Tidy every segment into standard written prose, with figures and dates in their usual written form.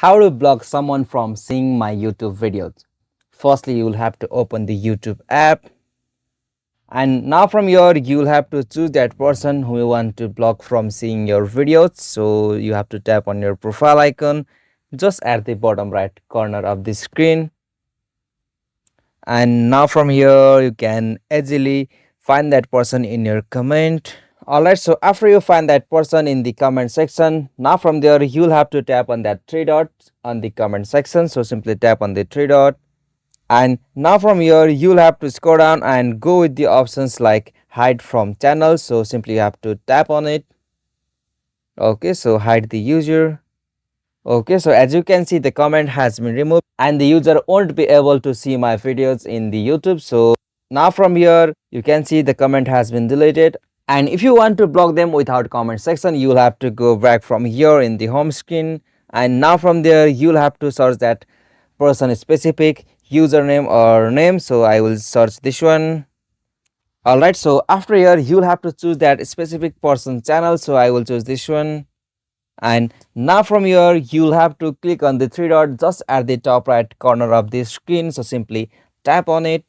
How to block someone from seeing my YouTube videos. Firstly, you will have to open the YouTube app, and now from here you will have to choose that person who you want to block from seeing your videos. So you have to tap on your profile icon just at the bottom right corner of the screen, and now from here you can easily find that person in your comment. Alright, so after you find that person in the comment section, now from there you'll have to tap on that three dots on the comment section. So simply tap on the three dot, and now from here you'll have to scroll down and go with the options like hide from channel. So simply you have to tap on it. Okay, so hide the user. Okay, so as you can see, the comment has been removed and the user won't be able to see my videos in the YouTube. So now from here you can see the comment has been deleted. And if you want to block them without comment section, you'll have to go back from here in the home screen, and now from there you'll have to search that person specific username or name. So I will search this one. Alright, so after here you'll have to choose that specific person channel. So I will choose this one, and now from here you'll have to click on the three dot just at the top right corner of the screen. So simply tap on it,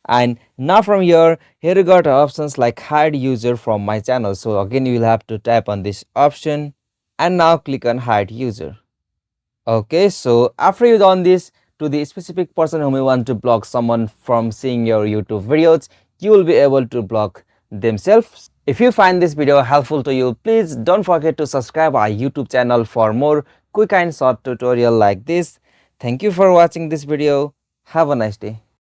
and now from here you got options like hide user from my channel. So again you will have to tap on this option and now click on hide user. Okay, so after you done this to the specific person whom you want to block someone from seeing your YouTube videos, you will be able to block themselves. If you find this video helpful to you, please don't forget to subscribe our YouTube channel for more quick and short tutorial like this. Thank you for watching this video. Have a nice day.